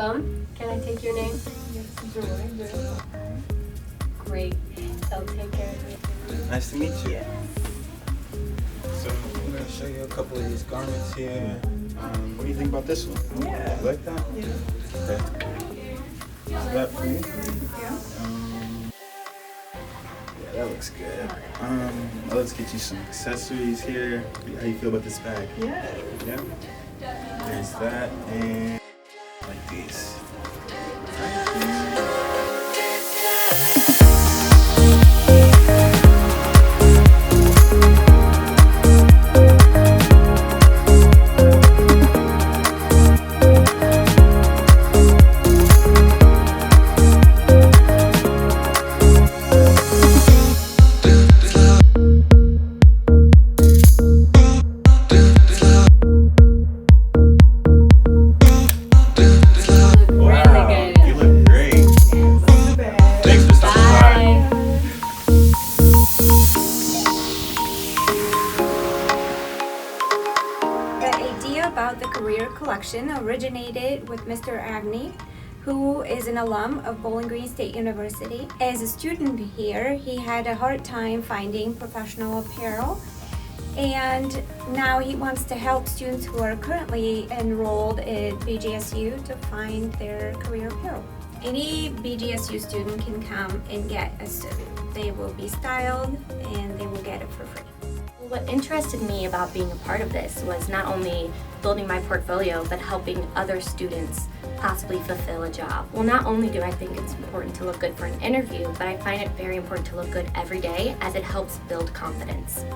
welcome. Can I take your name? Great. They'll take care of you. Nice to meet you. So I'm going to show you a couple of these garments here. What do you think about this one? Yeah. You like that? Yeah. Okay. Is that for you? Yeah. Yeah, that looks good. Let's get you some accessories here. How you feel about this bag? Yeah. Yeah. There's that, and like these. About the career collection originated with Mr. Agne, who is an alum of Bowling Green State University. As a student here, he had a hard time finding professional apparel, and now he wants to help students who are currently enrolled at BGSU to find their career apparel. Any BGSU student can come and get a suit. They will be styled and they will get it for free. What interested me about being a part of this was not only building my portfolio, but helping other students possibly fulfill a job. Well, not only do I think it's important to look good for an interview, but I find it very important to look good every day as it helps build confidence.